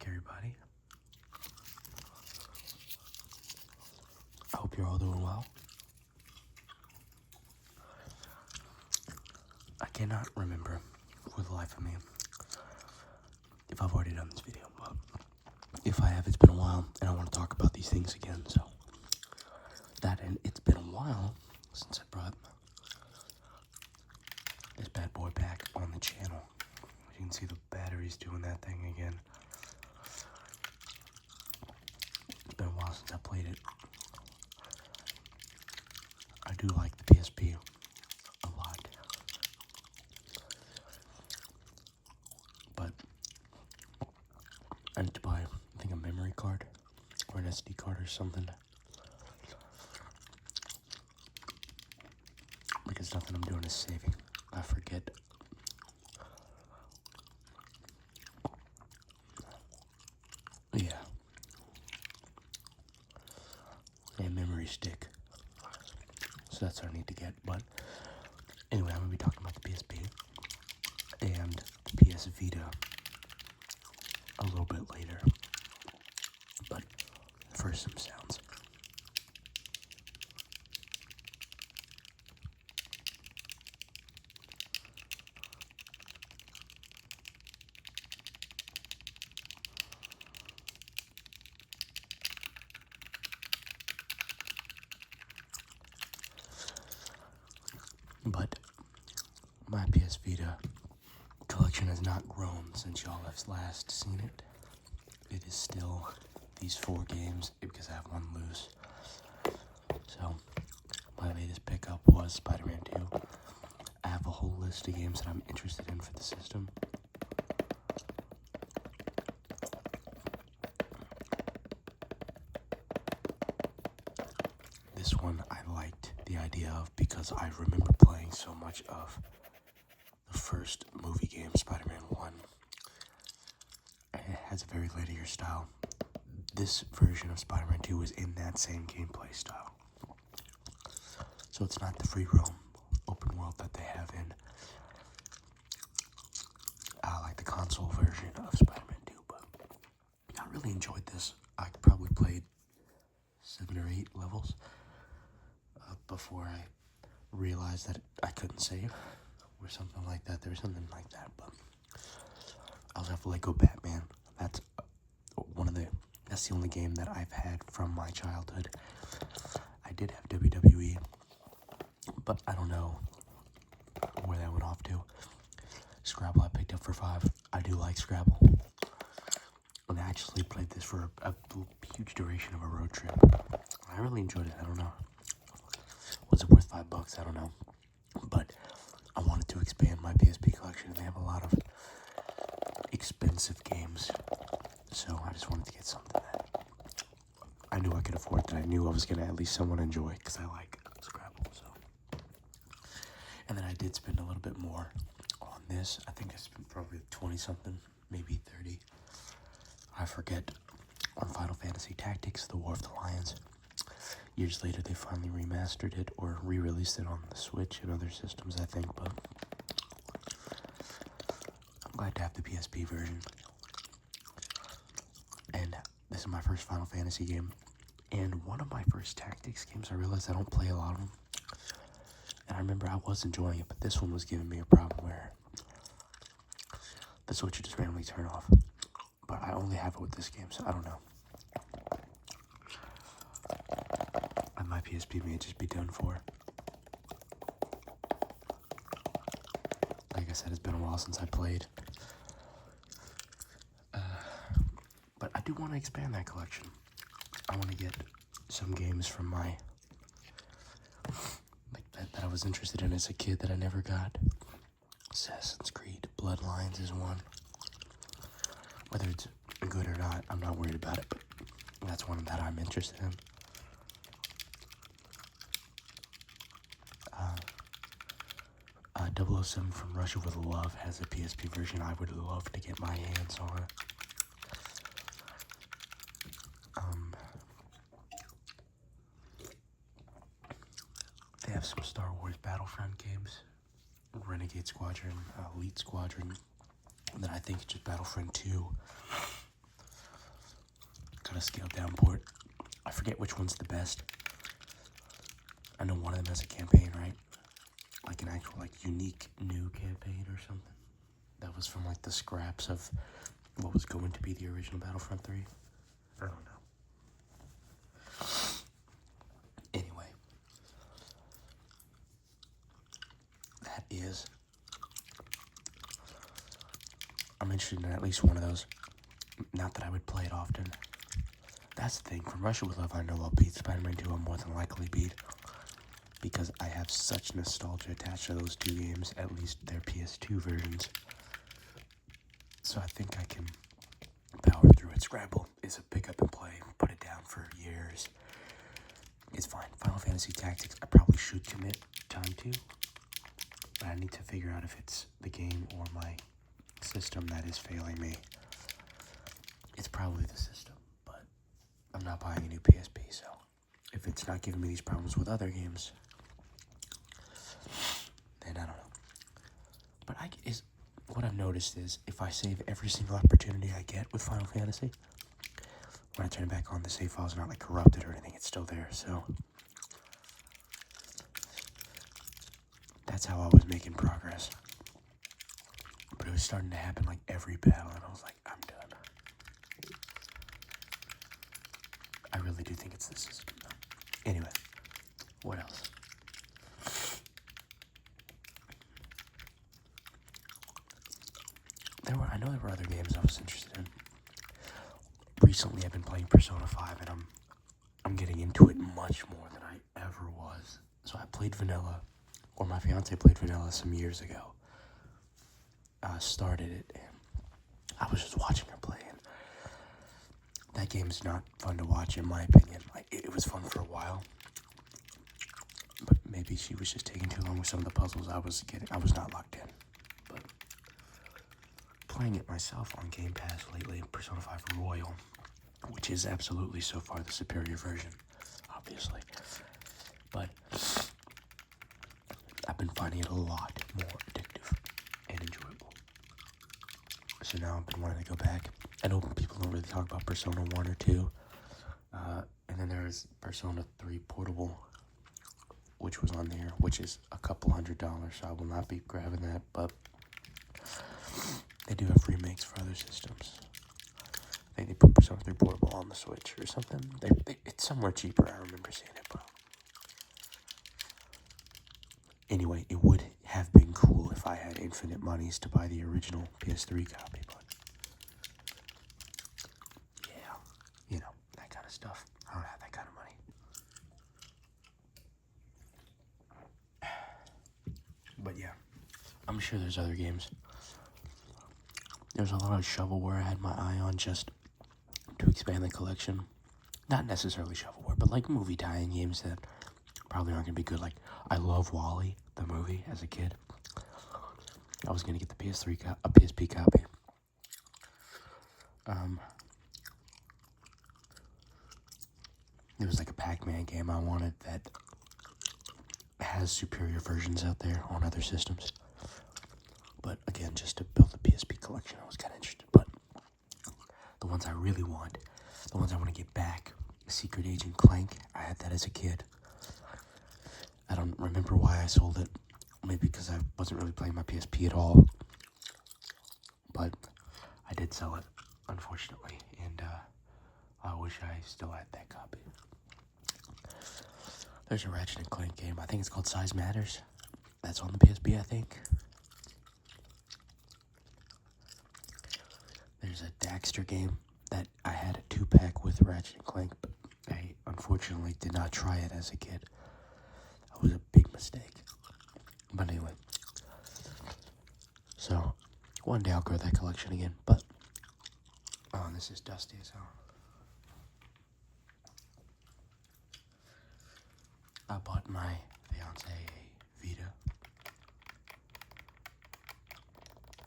back, everybody. I hope you're all doing well. I cannot remember for the life of me if I've already done this video, but if I have, it's been a while, and I want to talk about these things again, so that, and it's been a while since I brought this bad boy back on the channel. As you can see, the battery's doing that thing again. It's been a while since I played it. I do like the PSP a lot, but I need to buy, I think, a memory card or an SD card or something, because nothing I'm doing is saving. I forget. Yeah. A memory stick. So that's what I need to get. But anyway, I'm going to be talking about the PSP and the PS Vita a little bit later. But first, some sounds. But my PS Vita collection has not grown since y'all have last seen it. It is still these 4 games because I have one loose. So my latest pickup was Spider-Man 2. I have a whole list of games that I'm interested in for the system. This one I liked the idea of because I remember playing so much of the first movie game, Spider-Man 1. It has a very linear style. This version of Spider-Man 2 is in that same gameplay style. So it's not the free roam open world that they have in like the console version of Spider-Man 2, but I really enjoyed this. I probably played 7 or 8 levels before I realized that I couldn't save or something like that. There was something like that, but I also have Lego Batman. That's that's the only game that I've had from my childhood. I did have WWE, but I don't know where that went off to. Scrabble I picked up for 5. I do like Scrabble. And I actually played this for a huge duration of a road trip. I really enjoyed it. I don't know. Was it worth $5? I don't know. But I wanted to expand my PSP collection, and they have a lot of expensive games. So I just wanted to get something that I knew I could afford, that I knew I was going to at least somewhat enjoy, because I like Scrabble. So, and then I did spend a little bit more on this. I think I spent probably 20-something, maybe 30. I forget, on Final Fantasy Tactics, The War of the Lions. Years later, they finally remastered it, or re-released it on the Switch and other systems, I think, but I'm glad to have the PSP version. And this is my first Final Fantasy game, and one of my first Tactics games. I realized I don't play a lot of them, and I remember I was enjoying it, but this one was giving me a problem where the Switch would just randomly turn off. But I only have it with this game, so I don't know. And my PSP may just be done for. Like I said, it's been a while since I played. But I do want to expand that collection. I want to get some games from my, like that I was interested in as a kid that I never got. Assassin's Creed Bloodlines is one. Whether it's good or not, I'm not worried about it, but that's one that I'm interested in. 007 from Russia with Love has a PSP version. I would love to get my hands on it. They have some Star Wars Battlefront games. Renegade Squadron, Elite Squadron, and then I think it's just Battlefront 2. kind of scaled down port. I forget which one's the best. I know one of them has a campaign, right? Like an actual, like, unique new campaign or something. That was from, like, the scraps of what was going to be the original Battlefront 3. I don't know. Anyway. That is... I'm interested in at least one of those. Not that I would play it often. That's the thing. From Russia With Love, I know I'll beat Spider-Man 2. I'll more than likely beat. Because I have such nostalgia attached to those two games. At least their PS2 versions. So I think I can power through it. Ramble is a pick up and play. Put it down for years. It's fine. Final Fantasy Tactics, I probably should commit time to. But I need to figure out if it's the game or my system that is failing me. It's probably the system, but I'm not buying a new PSP, so if it's not giving me these problems with other games, then I don't know. But what I've noticed is if I save every single opportunity I get with Final Fantasy, when I turn it back on, the save file's not like corrupted or anything, it's still there, so that's how I was making progress. But it was starting to happen like every battle, and I was like, I'm done. I really do think it's the system, though. Anyway, what else? I know there were other games I was interested in. Recently, I've been playing Persona 5, and I'm getting into it much more than I ever was. So I played vanilla, or my fiance played vanilla some years ago. Started it, and I was just watching her play, and that game's not fun to watch, in my opinion. Like, it was fun for a while, but maybe she was just taking too long with some of the puzzles I was getting. I was not locked in, but playing it myself on Game Pass lately, Persona 5 Royal, which is absolutely so far the superior version, obviously, but I've been finding it a lot more addictive and enjoyable. So now I've been wanting to go back. I know people don't really talk about Persona 1 or 2, and then there's Persona 3 Portable, which was on there, which is a couple $100, so I will not be grabbing that, but they do have remakes for other systems. I think they put Persona 3 Portable on the Switch or something. It's somewhere cheaper, I remember seeing it, but anyway, it would have been cool if I had infinite monies to buy the original PS3 copy, but yeah, you know, that kind of stuff. I don't have that kind of money. But yeah, I'm sure there's other games. There's a lot of shovelware I had my eye on just to expand the collection. Not necessarily shovelware, but like movie tie-in games that probably aren't going to be good. Like, I love WALL-E, the movie, as a kid. I was going to get the PSP copy. There was like a Pac-Man game I wanted that has superior versions out there on other systems. But again, just to build the PSP collection, I was kind of interested. But the ones I really want, the ones I want to get back, Secret Agent Clank, I had that as a kid. I don't remember why I sold it. Maybe because I wasn't really playing my PSP at all. But I did sell it, unfortunately. And I wish I still had that copy. There's a Ratchet & Clank game. I think it's called Size Matters. That's on the PSP, I think. There's a Daxter game that I had a 2-pack with Ratchet & Clank, but I unfortunately did not try it as a kid. That was a big mistake. But anyway. So, one day I'll grow that collection again, but... Oh, this is dusty as hell. I bought my fiance a Vita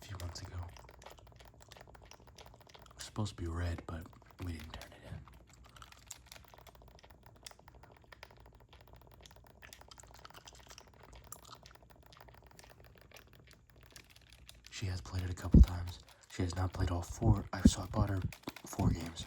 a few months ago. It was supposed to be red, but we didn't turn it in. She has played it a couple times. She has not played all 4. So I bought her 4 games.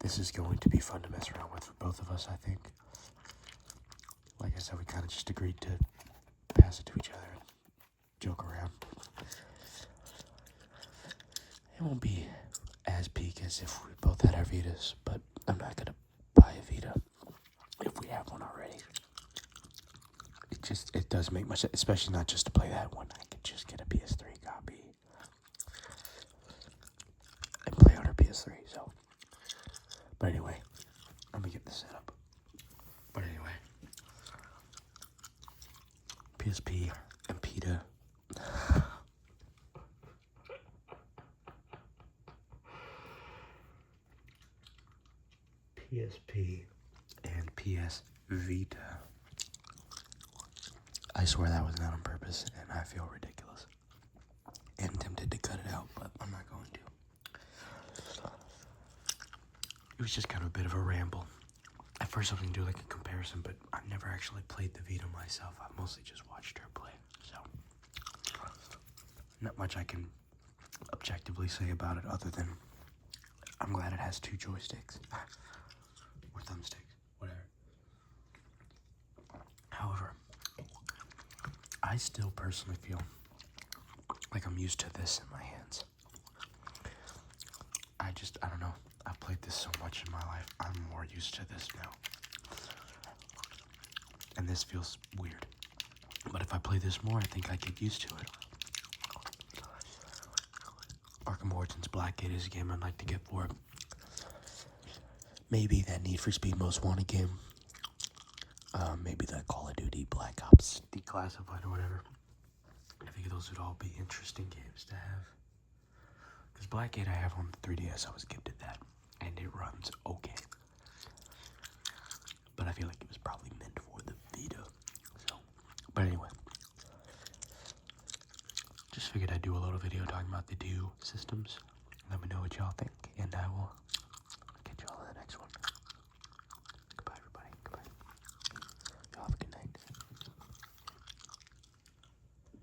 this is going to be fun to mess around with for both of us, I think. Like I said, we kind of just agreed to pass it to each other and joke around. It won't be as peak as if we both had our Vitas, but I'm not going to buy a Vita if we have one already. It does make much sense, especially not just to play that one. I could just get a PS3 copy and play on our PS3, so. But anyway, let me get this set up. But anyway, PSP and PETA. PSP and PS Vita. I swear that was not on purpose, and I feel ridiculous. And tempted to cut it out, but I'm not going to. It was just kind of a bit of a ramble. At first I was going to do like a comparison, but I've never actually played the Vita myself. I've mostly just watched her play, so not much I can objectively say about it other than I'm glad it has 2 joysticks. Or thumbsticks, whatever. However, I still personally feel like I'm used to this in my hands. I don't know. I've played this so much in my life. I'm more used to this now. And this feels weird. But if I play this more, I think I get used to it. Arkham Origins Blackgate is a game I'd like to get for it. Maybe that Need for Speed Most Wanted game. Maybe the Call of Duty Black Ops Declassified or whatever. I think those would all be interesting games to have. Because Blackgate I have on the 3DS, I was gifted that. And it runs okay. But I feel like it was probably meant for the Vita. So, but anyway. Just figured I'd do a little video talking about the 2 systems. Let me know what y'all think. And I will